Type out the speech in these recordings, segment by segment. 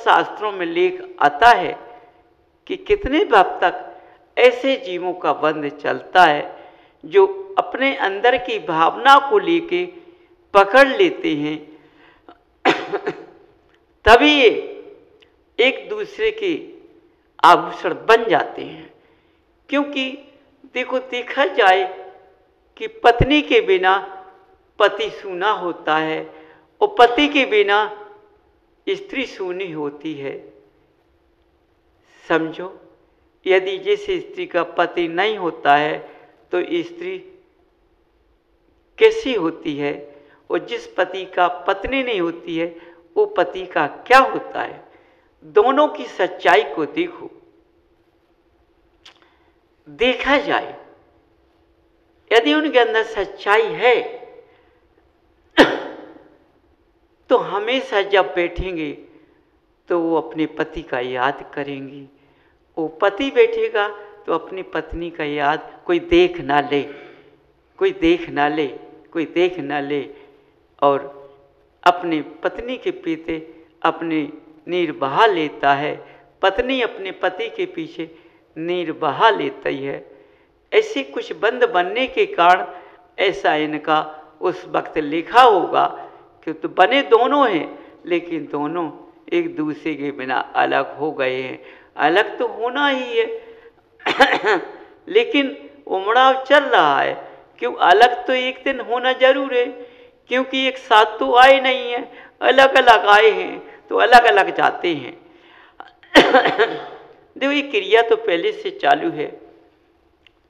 शास्त्रों में लेख आता है कि कितने भाव तक ऐसे जीवों का बंध चलता है जो अपने अंदर की भावना को लेके पकड़ लेते हैं तभी ये एक दूसरे के आभूषण बन जाते हैं। क्योंकि देखो, देखा जाए कि पत्नी के बिना पति सूना होता है और पति के बिना स्त्री सूनी होती है। समझो, यदि जिस स्त्री का पति नहीं होता है तो स्त्री कैसी होती है, और जिस पति का पत्नी नहीं होती है वो पति का क्या होता है। दोनों की सच्चाई को देखो, देखा जाए यदि उनके अंदर सच्चाई है तो हमेशा जब बैठेंगे तो वो अपने पति का याद करेंगी। वो पति बैठेगा तो अपनी पत्नी का याद, कोई देख ना ले, कोई देख ना ले, कोई देख ना ले, और अपनी पत्नी के पीछे अपने नीर बहा लेता है, पत्नी अपने पति के पीछे नीर बहा लेती है। ऐसे कुछ बंद बनने के कारण ऐसा इनका उस वक्त लिखा होगा कि तो बने दोनों हैं लेकिन दोनों एक दूसरे के बिना अलग हो गए हैं। अलग तो होना ही है लेकिन उमड़ाव चल रहा है। क्यों? अलग तो एक दिन होना जरूर है, क्योंकि एक साथ तो आए नहीं है, अलग अलग आए हैं तो अलग अलग जाते हैं देखो, ये क्रिया तो पहले से चालू है।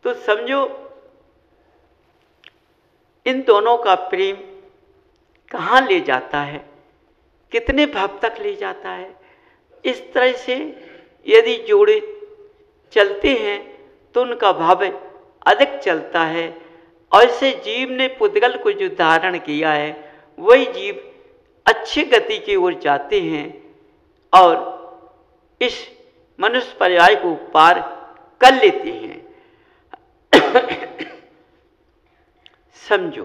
तो समझो इन दोनों का प्रेम कहाँ ले जाता है, कितने भाव तक ले जाता है। इस तरह से यदि जोड़े चलते हैं तो उनका भाव अधिक चलता है। ऐसे जीव ने पुद्गल को जो धारण किया है वही जीव अच्छी गति की ओर जाते हैं और इस मनुष्य पर्याय को पार कर लेते हैं समझो,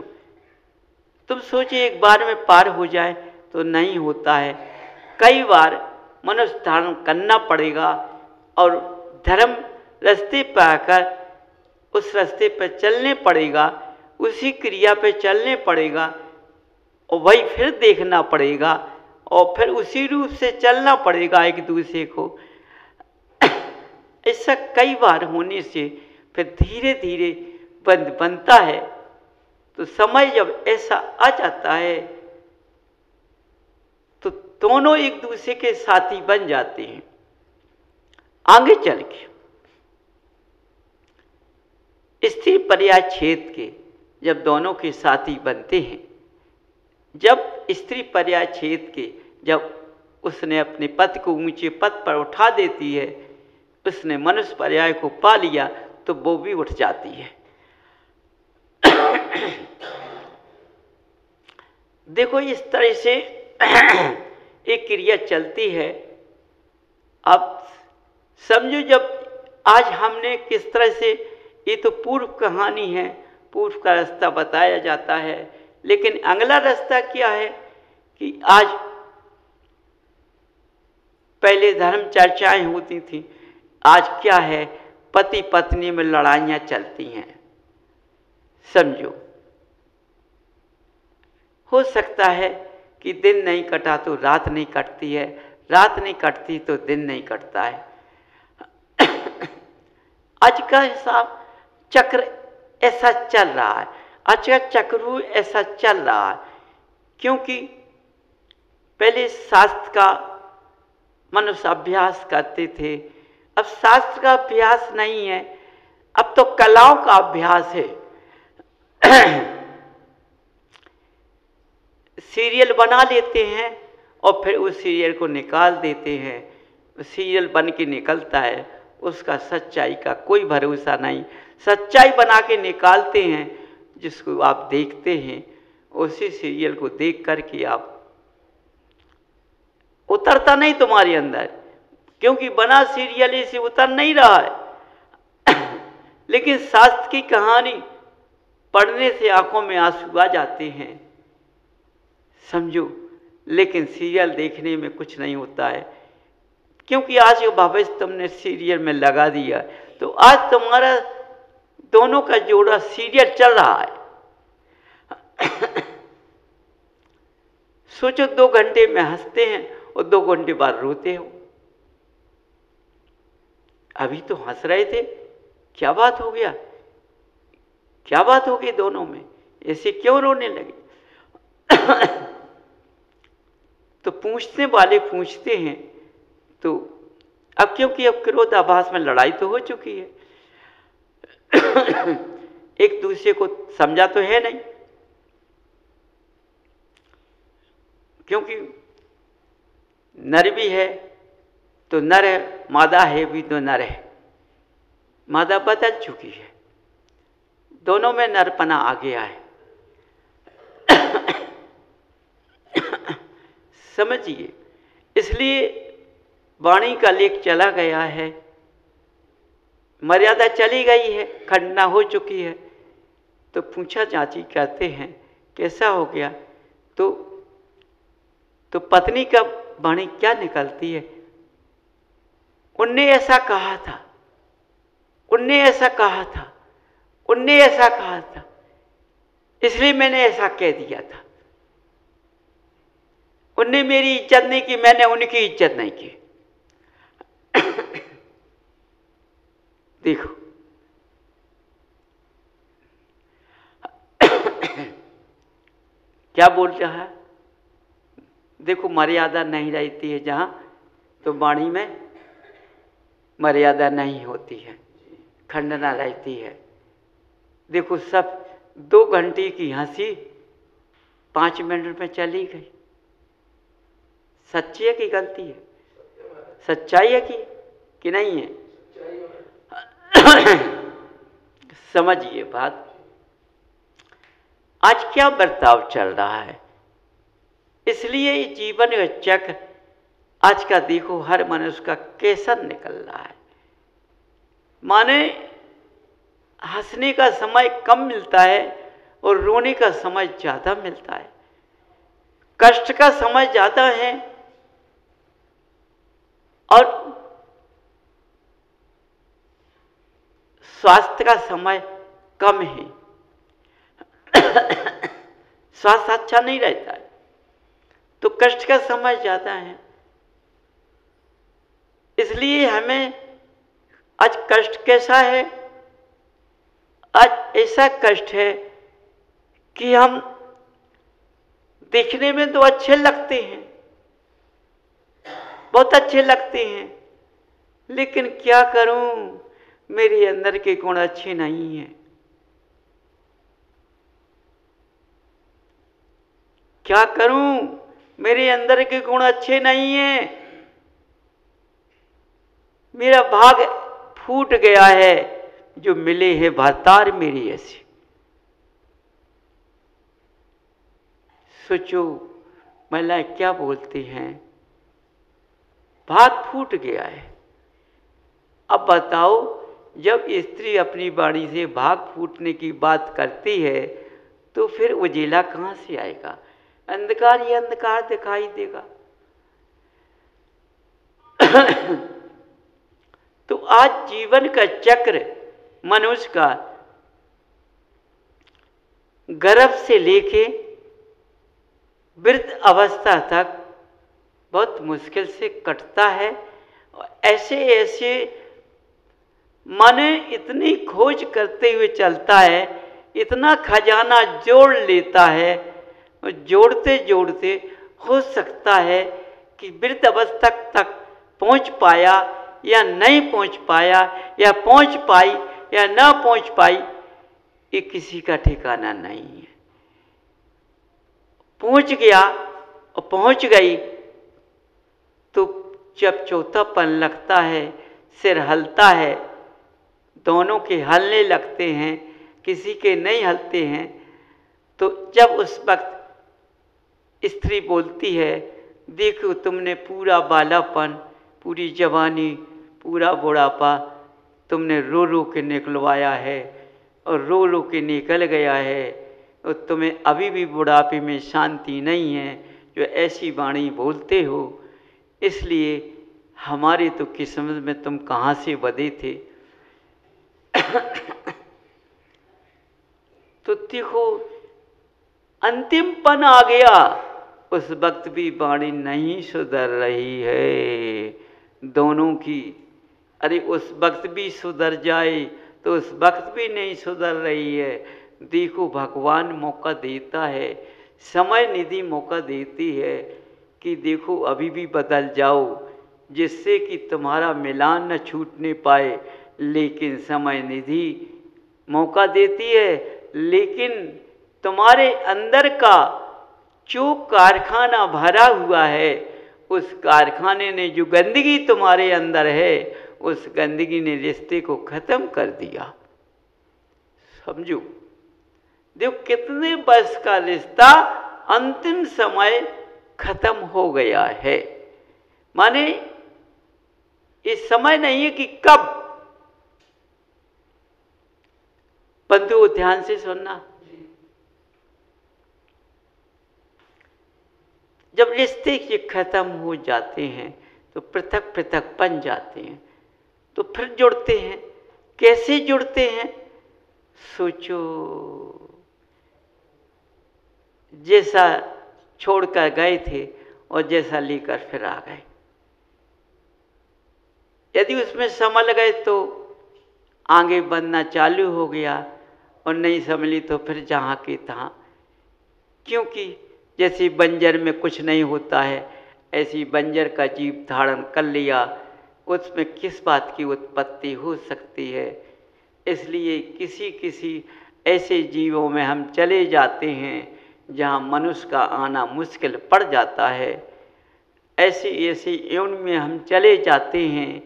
तुम सोचिए एक बार में पार हो जाए तो नहीं होता है। कई बार मनुष्य धारण करना पड़ेगा और धर्म रास्ते पर आकर उस रास्ते पर चलने पड़ेगा, उसी क्रिया पे चलने पड़ेगा और वही फिर देखना पड़ेगा और फिर उसी रूप से चलना पड़ेगा एक दूसरे को। ऐसा कई बार होने से फिर धीरे धीरे बंद बनता है। तो समय जब ऐसा आ जाता है तो दोनों एक दूसरे के साथी बन जाते हैं। आगे चल के स्त्री पर्याय छेद के जब दोनों के साथी बनते हैं, जब स्त्री पर्याय छेद के जब उसने अपने पति को ऊंचे पद पर उठा देती है, उसने मनुष्य पर्याय को पा लिया तो वो भी उठ जाती है। देखो इस तरह से एक क्रिया चलती है। अब समझो जब आज हमने किस तरह से, ये तो पूर्व कहानी है, पूर्व का रास्ता बताया जाता है, लेकिन अगला रास्ता क्या है कि आज पहले धर्म चर्चाएं होती थी, आज क्या है पति पत्नी में लड़ाइयाँ चलती हैं। समझो, हो सकता है कि दिन नहीं कटा तो रात नहीं कटती है, रात नहीं कटती तो दिन नहीं कटता है। आज का हिसाब चक्र ऐसा चल रहा है, आज का चक्र ऐसा चल रहा है, क्योंकि पहले शास्त्र का मनुष्य अभ्यास करते थे, अब शास्त्र का अभ्यास नहीं है, अब तो कलाओं का अभ्यास है। सीरियल बना लेते हैं और फिर उस सीरियल को निकाल देते हैं। सीरियल बन के निकलता है, उसका सच्चाई का कोई भरोसा नहीं। सच्चाई बना के निकालते हैं, जिसको आप देखते हैं उसी सीरियल को देख कर के आप उतरता नहीं तुम्हारे अंदर, क्योंकि बना सीरियल इसे उतर नहीं रहा है। लेकिन शास्त्र की कहानी पढ़ने से आंखों में आंसू आ जाते हैं। समझो, लेकिन सीरियल देखने में कुछ नहीं होता है। क्योंकि आज का भविष्य तुमने सीरियल में लगा दिया, तो आज तुम्हारा दोनों का जोड़ा सीरियल चल रहा है। सोचो 2 घंटे में हंसते हैं और 2 घंटे बाद रोते हो। अभी तो हंस रहे थे, क्या बात हो गया, क्या बात हो गई दोनों में, ऐसे क्यों रोने लगे? तो पूछने वाले पूछते हैं, तो अब क्योंकि अब क्रोधाभास में लड़ाई तो हो चुकी है, एक दूसरे को समझा तो है नहीं, क्योंकि नर भी है तो नर है, मादा है भी तो नर है, मादा बदल चुकी है, दोनों में नरपना आ गया है। समझिए, इसलिए वाणी का लेख चला गया है, मर्यादा चली गई है, खंडना हो चुकी है। तो पूछा चाची कहते हैं कैसा हो गया, तो पत्नी का वाणी क्या निकलती है, उनने ऐसा कहा था, उनने ऐसा कहा था, उनने ऐसा कहा था, इसलिए मैंने ऐसा कह दिया था, उनने मेरी इज्जत नहीं की, मैंने उनकी इज्जत नहीं की। देखो क्या बोल रहा है, देखो मर्यादा नहीं रहती है जहां, तो वाणी में मर्यादा नहीं होती है, खंडना रहती है। देखो सब 2 घंटे की हंसी 5 मिनट में चली गई, सच्ची है कि गलती है, सच्चाई है कि नहीं है? समझिए बात, आज क्या बर्ताव चल रहा है, इसलिए जीवन का चक्र आज का देखो हर मनुष्य का कैसा निकल रहा है। माने हंसने का समय कम मिलता है और रोने का समय ज्यादा मिलता है, कष्ट का समय ज्यादा है और स्वास्थ्य का समय कम है। स्वास्थ्य अच्छा नहीं रहता है तो कष्ट का समय ज्यादा है, इसलिए हमें आज कष्ट कैसा है, आज ऐसा कष्ट है कि हम देखने में तो अच्छे लगते हैं, बहुत अच्छे लगते हैं, लेकिन क्या करूं, मेरे अंदर के गुण अच्छे नहीं हैं। क्या करूं, मेरे अंदर के गुण अच्छे नहीं हैं, मेरा भाग फूट गया है, जो मिले हैं भरतार मेरी ऐसी। सोचो महिलाएं क्या बोलती हैं, भाग फूट गया है। अब बताओ, जब स्त्री अपनी वाणी से भाग फूटने की बात करती है तो फिर उजेला कहां से आएगा, अंधकार ही अंधकार दिखाई देगा। तो आज जीवन का चक्र मनुष्य का गर्भ से लेके वृद्ध अवस्था तक बहुत मुश्किल से कटता है। ऐसे ऐसे मन इतनी खोज करते हुए चलता है, इतना खजाना जोड़ लेता है, और जोड़ते जोड़ते हो सकता है कि वृद्ध अवस्था तक पहुंच पाया या नहीं पहुंच पाया, या पहुंच पाई या ना पहुंच पाई, ये किसी का ठिकाना नहीं है। पहुंच गया और पहुंच गई तो जब चौथापन लगता है, सिर हलता है, दोनों के हलने लगते हैं, किसी के नहीं हलते हैं, तो जब उस वक्त स्त्री बोलती है, देखो तुमने पूरा बालापन, पूरी जवानी, पूरा बुढ़ापा तुमने रो रो के निकलवाया है और रो रो के निकल गया है, और तुम्हें अभी भी बुढ़ापे में शांति नहीं है, जो ऐसी वाणी बोलते हो। इसलिए हमारी तो किस्मत में तुम कहाँ से बदे थे। तो देखो अंतिम पन आ गया, उस वक्त भी वाणी नहीं सुधर रही है दोनों की। अरे उस वक्त भी सुधर जाए तो उस वक्त भी नहीं सुधर रही है। देखो भगवान मौका देता है, समय निधि मौका देती है कि देखो अभी भी बदल जाओ, जिससे कि तुम्हारा मिलान न छूटने पाए। लेकिन समय निधि मौका देती है, लेकिन तुम्हारे अंदर का जो कारखाना भरा हुआ है, उस कारखाने ने जो गंदगी तुम्हारे अंदर है, उस गंदगी ने रिश्ते को खत्म कर दिया। समझो, देखो कितने वर्ष का रिश्ता अंतिम समय खत्म हो गया है। माने इस समय नहीं है कि कब। बंधुओं ध्यान से सुनना, जब रिश्ते के खत्म हो जाते हैं तो पृथक पृथक बन जाते हैं, तो फिर जुड़ते हैं। कैसे जुड़ते हैं सोचो। जैसा छोड़कर गए थे और जैसा लेकर फिर आ गए। यदि उसमें संभल गए तो आगे बढ़ना चालू हो गया, और नहीं संभली तो फिर जहाँ के तहाँ। क्योंकि जैसे बंजर में कुछ नहीं होता है, ऐसी बंजर का जीव धारण कर लिया, उसमें किस बात की उत्पत्ति हो सकती है। इसलिए किसी किसी ऐसे जीवों में हम चले जाते हैं जहाँ मनुष्य का आना मुश्किल पड़ जाता है। ऐसी ऐसी योनि में हम चले जाते हैं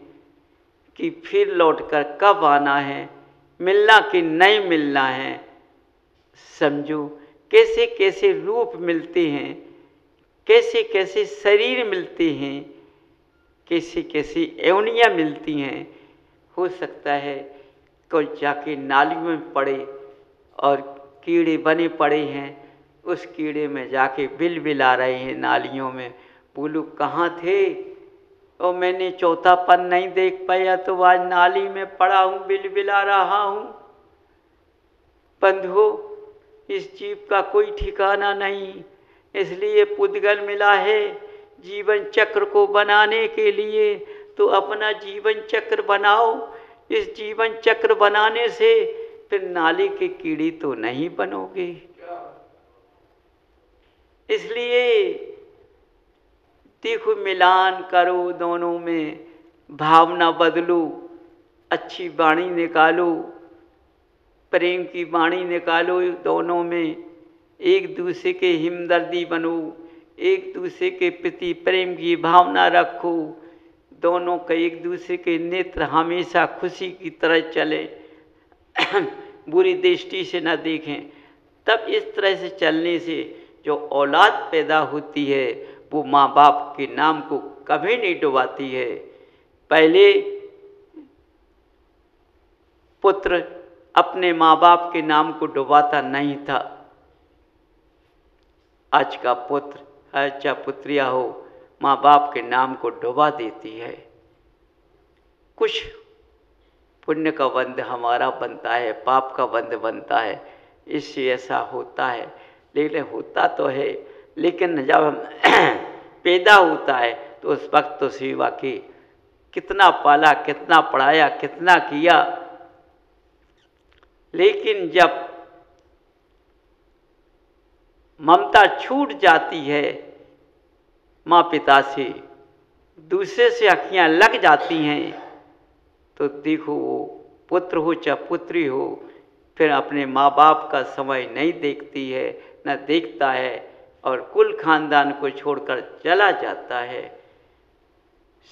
कि फिर लौटकर कब आना है, मिलना कि नहीं मिलना है। समझो कैसे कैसे रूप मिलते हैं, कैसे कैसे शरीर मिलते हैं, कैसे कैसी योनियाँ मिलती हैं। हो सकता है कोई जाके नालियों में पड़े और कीड़े बने पड़े हैं, उस कीड़े में जाके बिल बिला रहे हैं नालियों में। बोलो कहाँ थे, और मैंने चौथापन नहीं देख पाया तो आज नाली में पड़ा हूँ, बिल बिला रहा हूँ। बंधुओं, इस जीव का कोई ठिकाना नहीं, इसलिए पुद्गल मिला है जीवन चक्र को बनाने के लिए। तो अपना जीवन चक्र बनाओ। इस जीवन चक्र बनाने से फिर नाली के कीड़ी तो नहीं बनोगे। इसलिए देखो मिलान करो दोनों में, भावना बदलो, अच्छी वाणी निकालो, प्रेम की वाणी निकालो दोनों में। एक दूसरे के हिमदर्दी बनो, एक दूसरे के प्रति प्रेम की भावना रखो। दोनों का एक दूसरे के नेत्र हमेशा खुशी की तरह चले, बुरी दृष्टि से न देखें। तब इस तरह से चलने से जो औलाद पैदा होती है वो माँ बाप के नाम को कभी नहीं डुबाती है। पहले पुत्र अपने माँ बाप के नाम को डुबाता नहीं था। आज का पुत्र अच्छा पुत्रिया हो, माँ बाप के नाम को डुबा देती है। कुछ पुण्य का बंध हमारा बनता है, पाप का बंध बनता है, इससे ऐसा होता है। लेकिन होता तो है, लेकिन जब हम पैदा होता है तो उस वक्त तो सेवा की कितना पाला, कितना पढ़ाया, कितना किया। लेकिन जब ममता छूट जाती है माँ पिता से, दूसरे से अखियाँ लग जाती हैं, तो देखो वो पुत्र हो चाहे पुत्री हो, फिर अपने माँ बाप का समय नहीं देखती है, न देखता है, और कुल खानदान को छोड़कर चला जाता है।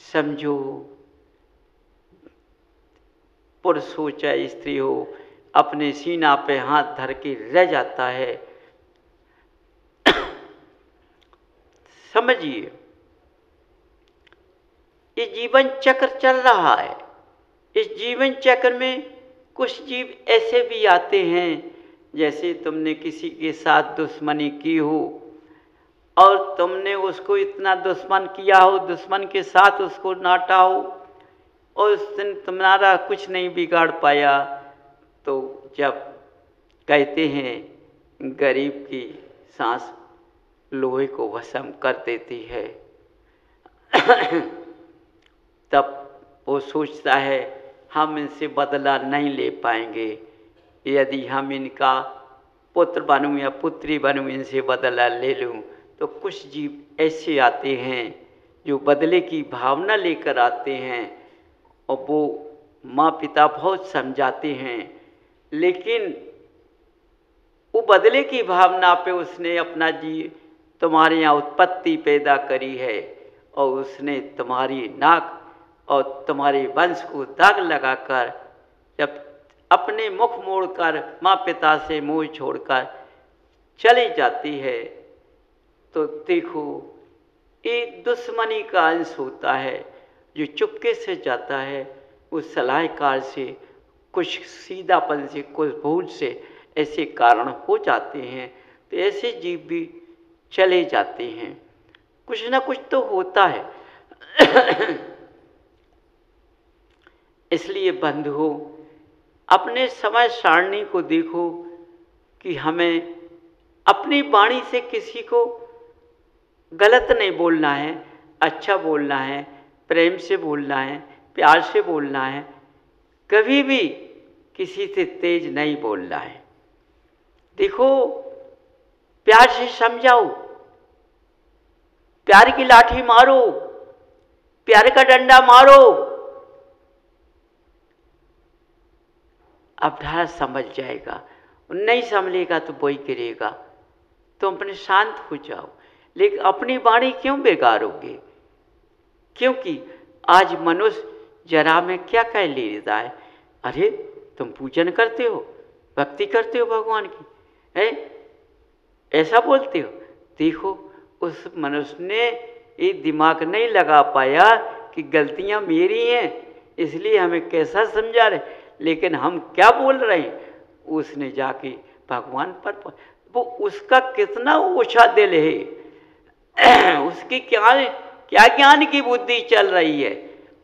समझो, पुरुष हो चाहे स्त्री हो, अपने सीना पे हाथ धर के रह जाता है। समझिए, ये जीवन चक्र चल रहा है। इस जीवन चक्र में कुछ जीव ऐसे भी आते हैं, जैसे तुमने किसी के साथ दुश्मनी की हो और तुमने उसको इतना दुश्मन किया हो, दुश्मन के साथ उसको नाटा हो और उस दिन तुम्हारा कुछ नहीं बिगाड़ पाया, तो जब कहते हैं गरीब की सांस लोहे को भस्म कर देती है तब वो सोचता है हम इनसे बदला नहीं ले पाएंगे, यदि हम इनका पुत्र बनूं या पुत्री बनूं, इनसे बदला ले लूं। तो कुछ जीव ऐसे आते हैं जो बदले की भावना लेकर आते हैं और वो माँ पिता बहुत समझाते हैं, लेकिन वो बदले की भावना पे उसने अपना तुम्हारे यहाँ उत्पत्ति पैदा करी है और उसने तुम्हारी नाक और तुम्हारे वंश को दाग लगाकर जब अपने मुख मोड़कर माँ पिता से मुँह छोड़कर चली जाती है, तो देखो ये दुश्मनी का अंश होता है जो चुपके से जाता है, उस सलाहकार से कुछ सीधापन से कुछ भूल से ऐसे कारण हो जाते हैं। तो ऐसे जीव भी चले जाते हैं, कुछ ना कुछ तो होता है इसलिए बंधुओं, अपने समय सारणी को देखो कि हमें अपनी वाणी से किसी को गलत नहीं बोलना है, अच्छा बोलना है, प्रेम से बोलना है, प्यार से बोलना है, कभी भी किसी से तेज नहीं बोलना है। देखो, प्यार से समझाओ, प्यार की लाठी मारो, प्यार का डंडा मारो, अब ढाल समझ जाएगा, नहीं संभलेगा तो वही गिरेगा। तो अपने शांत हो जाओ, लेकिन अपनी वाणी क्यों बिगाड़ोगे? क्योंकि आज मनुष्य जरा में क्या कह लेता है, अरे तुम पूजन करते हो, भक्ति करते हो भगवान की, है ऐसा बोलते हो। देखो, उस मनुष्य ने ये दिमाग नहीं लगा पाया कि गलतियां मेरी हैं, इसलिए हमें कैसा समझा रहे, लेकिन हम क्या बोल रहे हैं, उसने जाके भगवान पर वो उसका कितना ऊंचा दिल है उसकी क्या ज्ञान की बुद्धि चल रही है,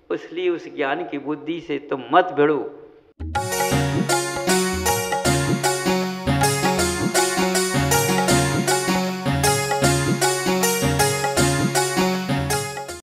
इसलिए उस ज्ञान की बुद्धि से तुम मत भिड़ो।